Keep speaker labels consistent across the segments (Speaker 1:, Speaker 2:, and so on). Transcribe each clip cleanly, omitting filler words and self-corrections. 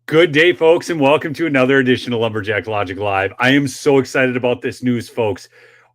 Speaker 1: Good day, folks, and welcome to another edition of Lumberjack Logic Live. I am so excited about this news, folks.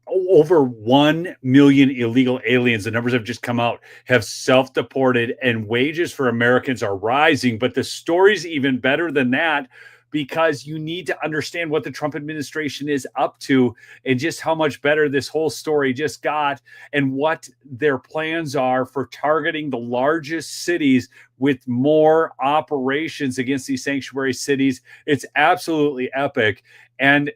Speaker 1: Over 1 million illegal aliens, the numbers have just come out, have self-deported, and wages for Americans are rising. But the story's even better than that, because you need to understand what the Trump administration is up to and just how much better this whole story just got and what their plans are for targeting the largest cities with more operations against these sanctuary cities. It's absolutely epic. And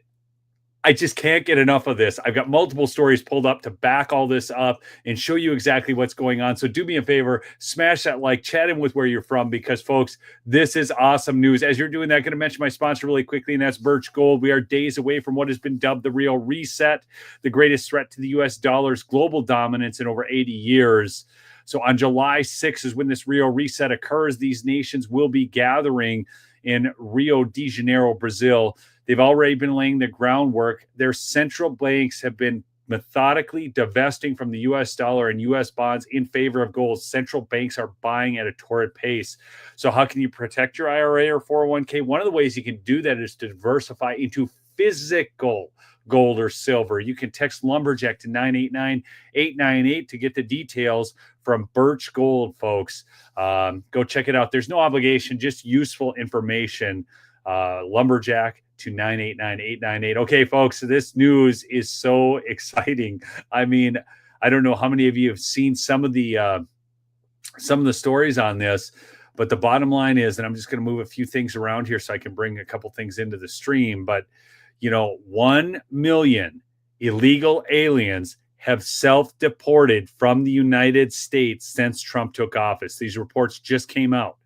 Speaker 1: I just can't get enough of this. I've got multiple stories pulled up to back all this up and show you exactly what's going on. So do me a favor, smash that like, chat in with where you're from, because folks, this is awesome news. As you're doing that, I'm going to mention my sponsor really quickly, and that's Birch Gold. We are days away from what has been dubbed the real reset, the greatest threat to the US dollar's global dominance in over 80 years. So on July 6th is when this real reset occurs. These nations will be gathering in Rio de Janeiro, Brazil. They've already been laying the groundwork. Their central banks have been methodically divesting from the U.S. dollar and U.S. bonds in favor of gold. Central banks are buying at a torrid pace. So how can you protect your IRA or 401k? One of the ways you can do that is to diversify into physical gold or silver. You can text Lumberjack to 989-898 to get the details from Birch Gold, folks. Go check it out. There's no obligation, just useful information. Lumberjack to 989-898. Okay, folks, so this news is so exciting. I mean, I don't know how many of you have seen some of the stories on this, but the bottom line is, and I'm just going to move a few things around here so I can bring a couple things into the stream, but 1 million illegal aliens have self-deported from the United States since Trump took office. These reports just came out.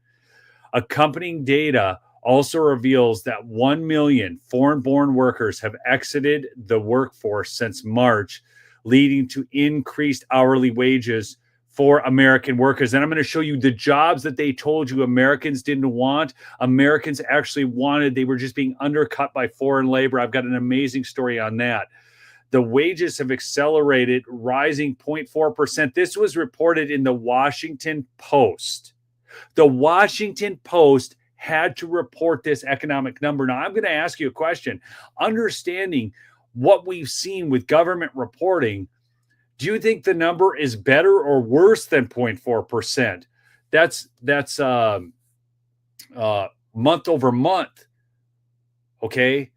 Speaker 1: Accompanying data also reveals that 1 million foreign-born workers have exited the workforce since March, leading to increased hourly wages for American workers. And I'm going to show you the jobs that they told you Americans didn't want. Americans actually wanted. They were just being undercut by foreign labor. I've got an amazing story on that. The wages have accelerated, rising 0.4%. This was reported in the Washington Post. The Washington Post had to report this economic number. Now, I'm going to ask you a question. Understanding what we've seen with government reporting, do you think the number is better or worse than 0.4%? That's month over month. Okay.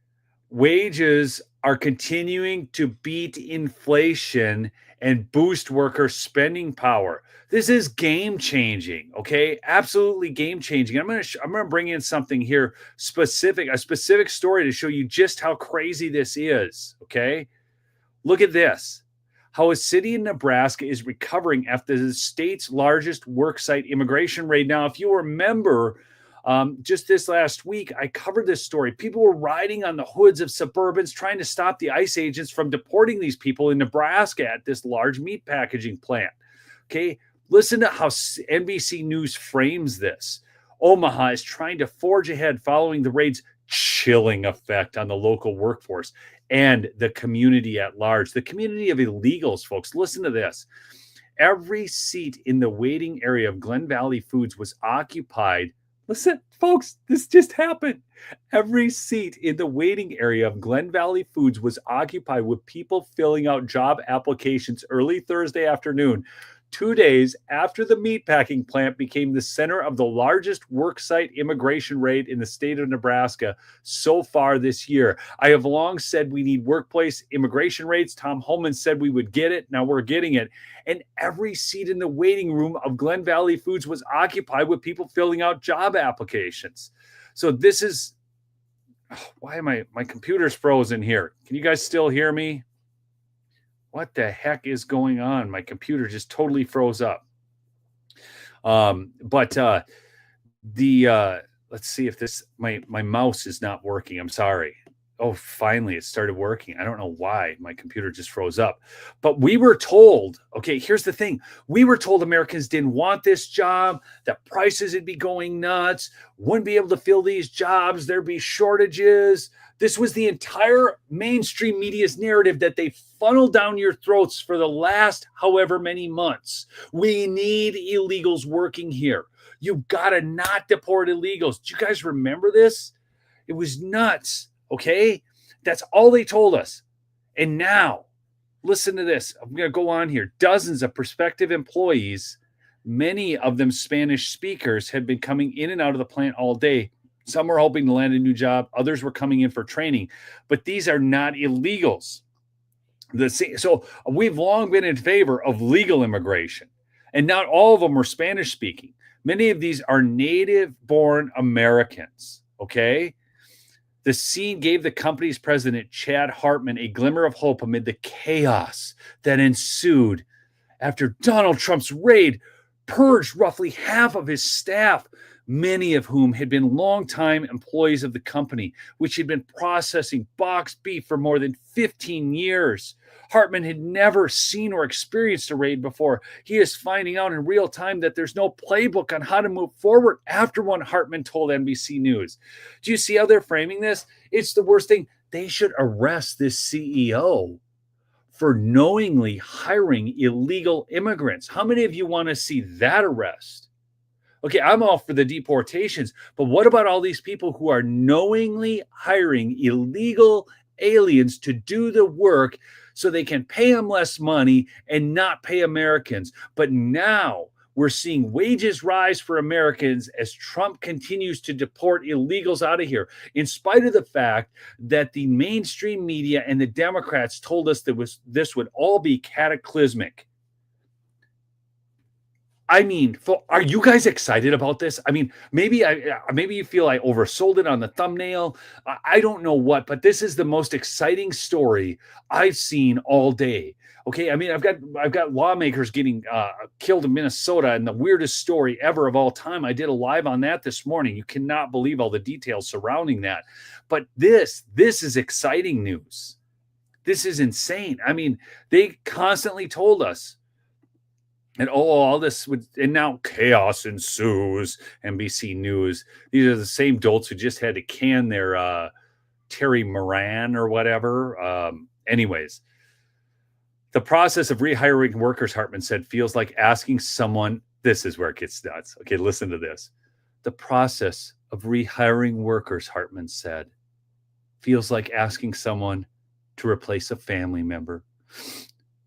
Speaker 1: Wages are continuing to beat inflation and boost worker spending power. This is game changing, okay? Absolutely game changing. I'm gonna bring in something here a specific story to show you just how crazy this is, okay? Look at this. How a city in Nebraska is recovering after the state's largest worksite immigration raid. Now, if you remember, just this last week, I covered this story. People were riding on the hoods of Suburbans trying to stop the ICE agents from deporting these people in Nebraska at this large meat packaging plant. Okay, listen to how NBC News frames this. Omaha is trying to forge ahead following the raid's chilling effect on the local workforce and the community at large. The community of illegals, folks. Listen to this. Every seat in the waiting area of Glen Valley Foods was occupied. Listen, folks, this just happened. Every seat in the waiting area of Glen Valley Foods was occupied with people filling out job applications early Thursday afternoon, 2 days after the meatpacking plant became the center of the largest worksite immigration raid in the state of Nebraska so far this year. I have long said we need workplace immigration raids. Tom Holman said we would get it. Now we're getting it. And every seat in the waiting room of Glen Valley Foods was occupied with people filling out job applications. So this is, why am my computer's frozen here? Can you guys still hear me? What the heck is going on? My computer just totally froze up. Let's see if this, my mouse is not working. I'm sorry. Oh, finally it started working. I don't know why my computer just froze up, but we were told, okay, here's the thing. We were told Americans didn't want this job, that prices would be going nuts, wouldn't be able to fill these jobs, there'd be shortages. This was the entire mainstream media's narrative that they funneled down your throats for the last however many months. We need illegals working here. You got to not deport illegals. Do you guys remember this? It was nuts. Okay. That's all they told us. And now, listen to this. I'm going to go on here. Dozens of prospective employees, many of them Spanish speakers, had been coming in and out of the plant all day. Some were hoping to land a new job. Others were coming in for training. But these are not illegals. So we've long been in favor of legal immigration. And not all of them were Spanish speaking. Many of these are native-born Americans, okay? The scene gave the company's president, Chad Hartman, a glimmer of hope amid the chaos that ensued after Donald Trump's raid purged roughly half of his staff, many of whom had been longtime employees of the company, which had been processing boxed beef for more than 15 years. Hartman had never seen or experienced a raid before. He is finding out in real time that there's no playbook on how to move forward after one, Hartman told NBC News. Do you see how they're framing this? It's the worst thing. They should arrest this CEO for knowingly hiring illegal immigrants. How many of you want to see that arrest? Okay, I'm all for the deportations, but what about all these people who are knowingly hiring illegal aliens to do the work so they can pay them less money and not pay Americans? But now we're seeing wages rise for Americans as Trump continues to deport illegals out of here, in spite of the fact that the mainstream media and the Democrats told us that this would all be cataclysmic. I mean, are you guys excited about this? I mean, maybe you feel I oversold it on the thumbnail. I don't know what, but this is the most exciting story I've seen all day. Okay, I mean, I've got lawmakers getting killed in Minnesota, and the weirdest story ever of all time. I did a live on that this morning. You cannot believe all the details surrounding that. But this is exciting news. This is insane. I mean, they constantly told us. And all this would, and now chaos ensues. NBC News. These are the same dolts who just had to can their Terry Moran or whatever. Anyways, the process of rehiring workers, Hartman said, feels like asking someone. This is where it gets nuts. Okay, listen to this. The process of rehiring workers, Hartman said, feels like asking someone to replace a family member.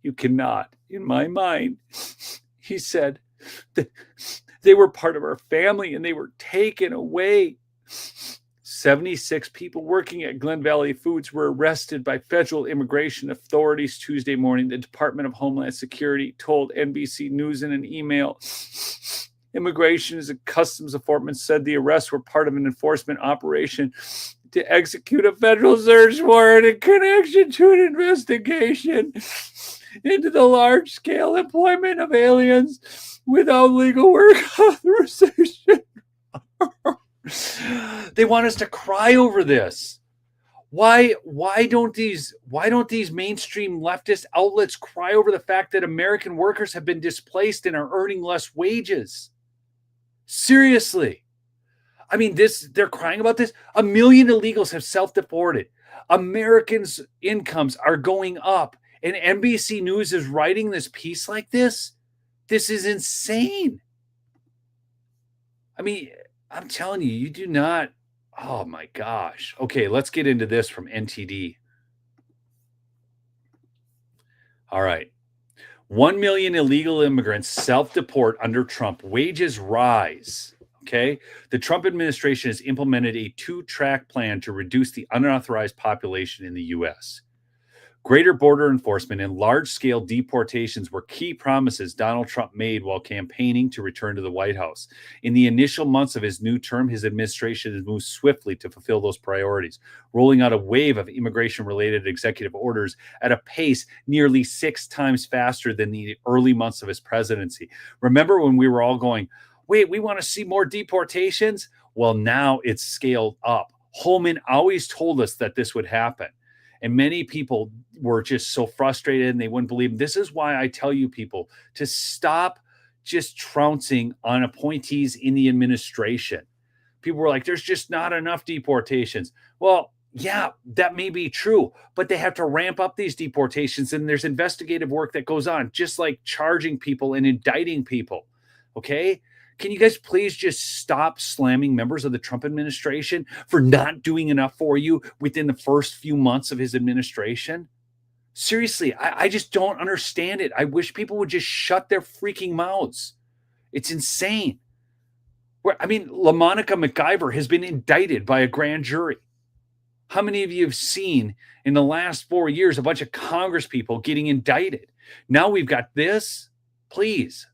Speaker 1: You cannot, in my mind, he said, they were part of our family and they were taken away. 76 people working at Glen Valley Foods were arrested by federal immigration authorities Tuesday morning, the Department of Homeland Security told NBC News in an email. Immigration and Customs Enforcement said the arrests were part of an enforcement operation to execute a federal search warrant in connection to an investigation into the large-scale employment of aliens without legal work authorization. They want us to cry over this. Why don't these mainstream leftist outlets cry over the fact that American workers have been displaced and are earning less wages? Seriously. I mean, they're crying about this. 1 million illegals have self-deported. Americans' incomes are going up. And NBC News is writing this piece like this. This is insane. I mean, I'm telling you, you do not. Oh my gosh. Okay, let's get into this from NTD. All right. 1 million illegal immigrants self-deport under Trump. Wages rise. Okay. The Trump administration has implemented a 2-track plan to reduce the unauthorized population in the U.S. Greater border enforcement and large-scale deportations were key promises Donald Trump made while campaigning to return to the White House. In the initial months of his new term, his administration has moved swiftly to fulfill those priorities, rolling out a wave of immigration-related executive orders at a pace nearly 6 times faster than the early months of his presidency. Remember when we were all going, wait, we want to see more deportations? Well, now it's scaled up. Holman always told us that this would happen. And many people were just so frustrated and they wouldn't believe. This is why I tell you people to stop just trouncing on appointees in the administration. People were like, there's just not enough deportations. Well, yeah, that may be true, but they have to ramp up these deportations and there's investigative work that goes on, just like charging people and indicting people. Okay? Can you guys please just stop slamming members of the Trump administration for not doing enough for you within the first few months of his administration? Seriously, I just don't understand it. I wish people would just shut their freaking mouths. It's insane. LaMonica MacGyver has been indicted by a grand jury. How many of you have seen in the last 4 years a bunch of Congress people getting indicted? Now we've got this. Please,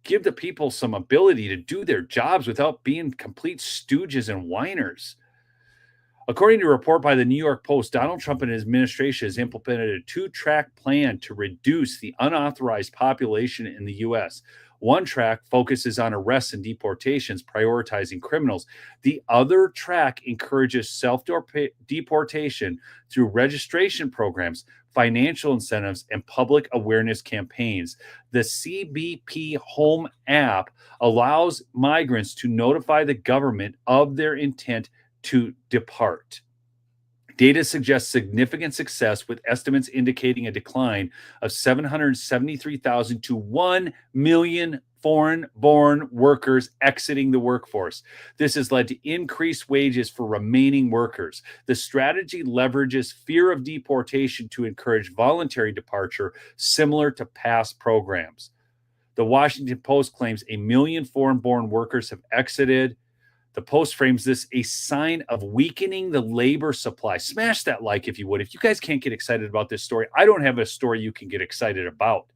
Speaker 1: give the people some ability to do their jobs without being complete stooges and whiners. According to a report by the New York Post, Donald Trump and his administration has implemented a two-track plan to reduce the unauthorized population in the U.S. One track focuses on arrests and deportations, prioritizing criminals. The other track encourages self-deportation through registration programs, financial incentives, and public awareness campaigns. The CBP Home app allows migrants to notify the government of their intent to depart. Data suggests significant success, with estimates indicating a decline of 773,000 to 1 million foreign-born workers exiting the workforce. This has led to increased wages for remaining workers. The strategy leverages fear of deportation to encourage voluntary departure, similar to past programs. The Washington Post claims 1 million foreign-born workers have exited. The Post frames this a sign of weakening the labor supply. Smash that like if you would. If you guys can't get excited about this story, I don't have a story you can get excited about.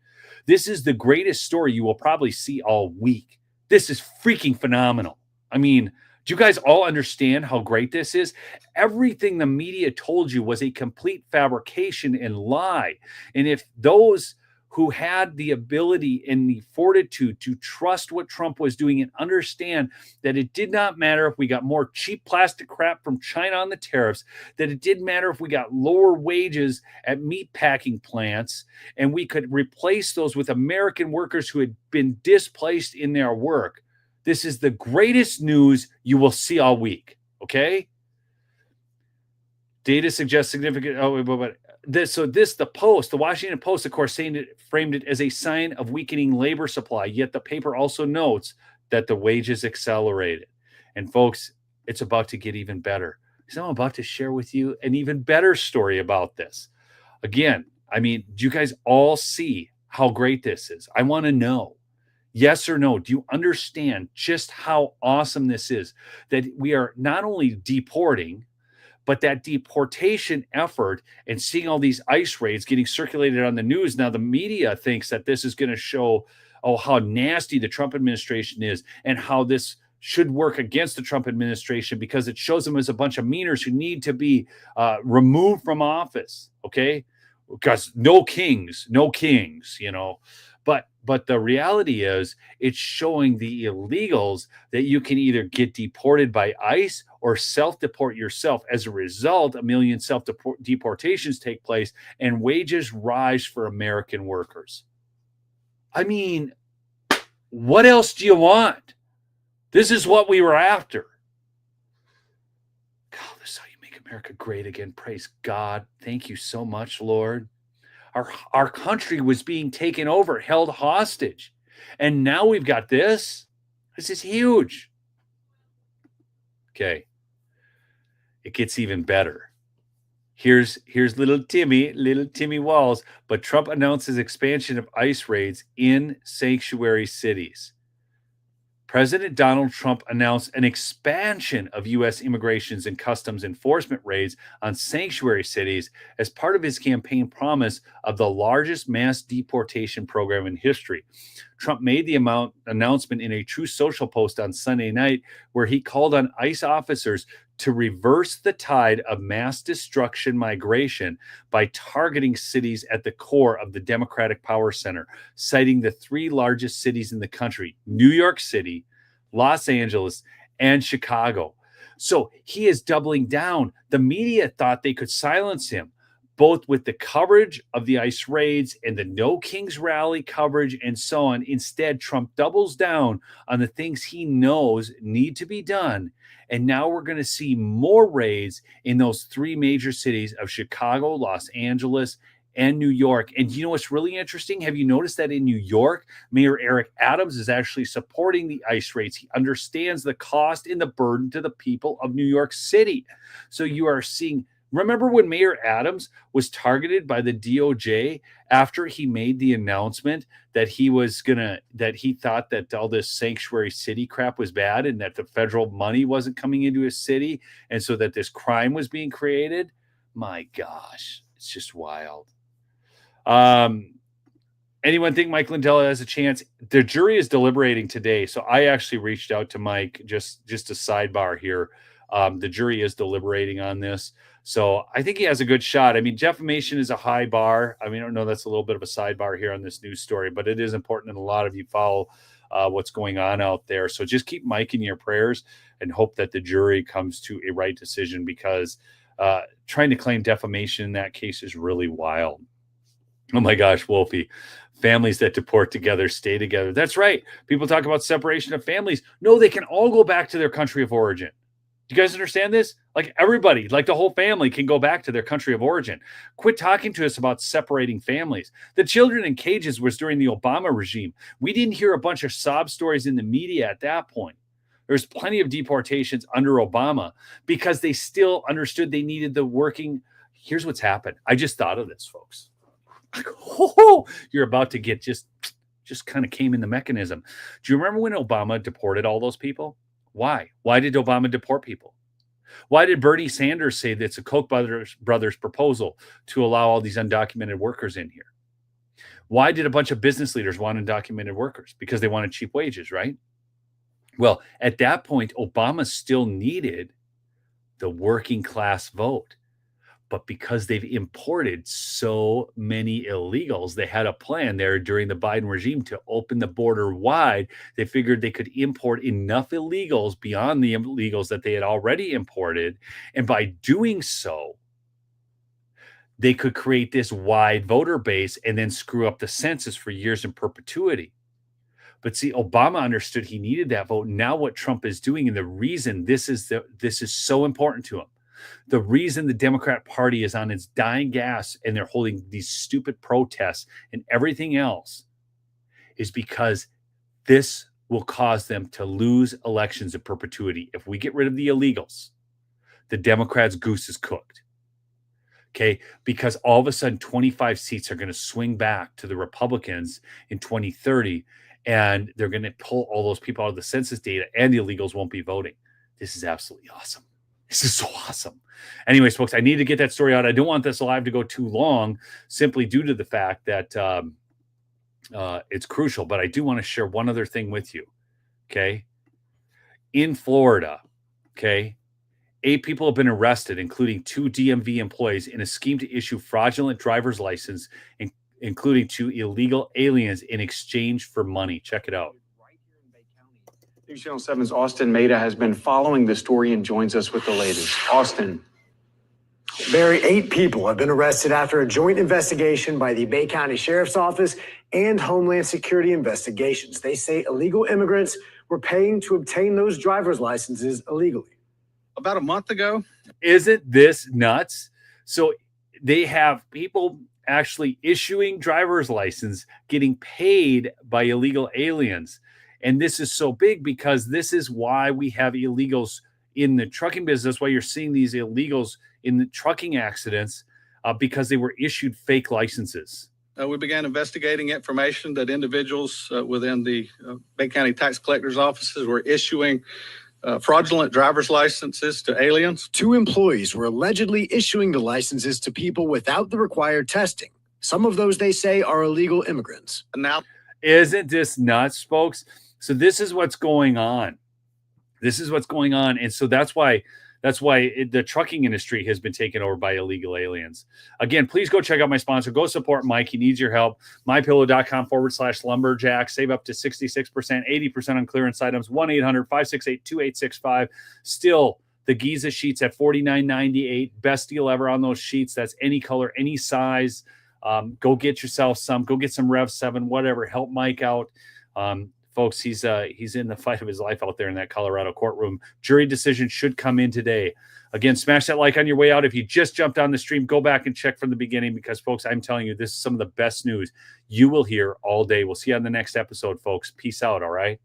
Speaker 1: This is the greatest story you will probably see all week. This is freaking phenomenal. Do you guys all understand how great this is? Everything the media told you was a complete fabrication and lie. And if those who had the ability and the fortitude to trust what Trump was doing and understand that it did not matter if we got more cheap plastic crap from China on the tariffs, that it didn't matter if we got lower wages at meat packing plants, and we could replace those with American workers who had been displaced in their work. This is the greatest news you will see all week, okay? Data suggests significant... the Washington Post, of course, framed it as a sign of weakening labor supply. Yet the paper also notes that the wages accelerated. And folks, it's about to get even better, because I'm about to share with you an even better story about this. Again, do you guys all see how great this is? I want to know, yes or no, do you understand just how awesome this is? That we are not only deporting, but that deportation effort and seeing all these ICE raids getting circulated on the news. Now, the media thinks that this is going to show, how nasty the Trump administration is and how this should work against the Trump administration, because it shows them as a bunch of meaners who need to be removed from office, okay? Because no kings, But the reality is, it's showing the illegals that you can either get deported by ICE or self-deport yourself. As a result, 1 million self-deportations take place and wages rise for American workers. What else do you want? This is what we were after. God, this is how you make America great again. Praise God. Thank you so much, Lord. Our country was being taken over, held hostage. And now we've got this. This is huge. Okay. It gets even better. Here's little Timmy Walls. But Trump announces expansion of ICE raids in sanctuary cities. President Donald Trump announced an expansion of U.S. immigrations and customs enforcement raids on sanctuary cities as part of his campaign promise of the largest mass deportation program in history. Trump made the announcement in a Truth Social post on Sunday night, where he called on ICE officers to reverse the tide of mass destruction migration by targeting cities at the core of the Democratic Power Center, citing the 3 largest cities in the country: New York City, Los Angeles, and Chicago. So he is doubling down. The media thought they could silence him, both with the coverage of the ICE raids and the No Kings rally coverage and so on. Instead, Trump doubles down on the things he knows need to be done. And now we're going to see more raids in those 3 major cities of Chicago, Los Angeles, and New York. And you know what's really interesting? Have you noticed that in New York, Mayor Eric Adams is actually supporting the ICE raids? He understands the cost and the burden to the people of New York City. So you are seeing, remember when Mayor Adams was targeted by the DOJ after he made the announcement that he thought that all this sanctuary city crap was bad and that the federal money wasn't coming into his city, and so that this crime was being created? My gosh, it's just wild. Anyone think Mike Lindell has a chance? The jury is deliberating today. So I actually reached out to Mike, just a sidebar here. The jury is deliberating on this. So I think he has a good shot. I mean, defamation is a high bar. I mean, I don't know, that's a little bit of a sidebar here on this news story, but it is important, and a lot of you follow what's going on out there. So just keep Mike in your prayers and hope that the jury comes to a right decision, because trying to claim defamation in that case is really wild. Oh my gosh, Wolfie. Families that deport together stay together. That's right. People talk about separation of families. No, they can all go back to their country of origin. Do you guys understand this? Like everybody, like the whole family can go back to their country of origin. Quit talking to us about separating families. The children in cages was during the Obama regime. We didn't hear a bunch of sob stories in the media at that point. There's plenty of deportations under Obama because they still understood they needed the working. Here's what's happened. I just thought of this, folks. Oh, you're about to get just kind of came in the mechanism. Do you remember when Obama deported all those people? Why? Why did Obama deport people? Why did Bernie Sanders say that's a Koch brothers proposal to allow all these undocumented workers in here? Why did a bunch of business leaders want undocumented workers? Because they wanted cheap wages, right? Well, at that point, Obama still needed the working class vote. But because they've imported so many illegals, they had a plan there during the Biden regime to open the border wide. They figured they could import enough illegals beyond the illegals that they had already imported. And by doing so, they could create this wide voter base and then screw up the census for years in perpetuity. But see, Obama understood he needed that vote. Now what Trump is doing, and the reason this is so important to him, the reason the Democrat Party is on its dying gas and they're holding these stupid protests and everything else is because this will cause them to lose elections in perpetuity. If we get rid of the illegals, the Democrats' goose is cooked. Okay, because all of a sudden 25 seats are going to swing back to the Republicans in 2030, and they're going to pull all those people out of the census data, and the illegals won't be voting. This is absolutely awesome. This is so awesome. Anyways, folks, I need to get that story out. I don't want this live to go too long simply due to the fact that it's crucial. But I do want to share one other thing with you. Okay. In Florida, okay, 8 people have been arrested, including 2 DMV employees, in a scheme to issue fraudulent driver's license, including 2 illegal aliens in exchange for money. Check it out.
Speaker 2: News Channel 7's Austin Maida has been following the story and joins us with the latest. Austin.
Speaker 3: Barry, 8 people have been arrested after a joint investigation by the Bay County Sheriff's Office and Homeland Security Investigations. They say illegal immigrants were paying to obtain those driver's licenses illegally.
Speaker 2: About a month ago.
Speaker 1: Isn't this nuts? So they have people actually issuing driver's license, getting paid by illegal aliens. And this is so big because this is why we have illegals in the trucking business, why you're seeing these illegals in the trucking accidents, because they were issued fake licenses.
Speaker 4: We began investigating information that individuals within the Bay County tax collector's offices were issuing fraudulent driver's licenses to aliens.
Speaker 3: 2 employees were allegedly issuing the licenses to people without the required testing. Some of those, they say, are illegal immigrants.
Speaker 4: Now,
Speaker 1: isn't this nuts, folks? So this is what's going on. This is what's going on. And so that's why the trucking industry has been taken over by illegal aliens. Again, please go check out my sponsor. Go support Mike. He needs your help. MyPillow.com/lumberjack. Save up to 66%, 80% on clearance items. 1-800-568-2865. Still, the Giza sheets at $49.98. Best deal ever on those sheets. That's any color, any size. Go get yourself some. Go get some Rev 7, whatever. Help Mike out. folks, he's in the fight of his life out there in that Colorado courtroom. Jury decision should come in today. Again, smash that like on your way out. If you just jumped on the stream, go back and check from the beginning, because, folks, I'm telling you, this is some of the best news you will hear all day. We'll see you on the next episode, folks. Peace out, all right?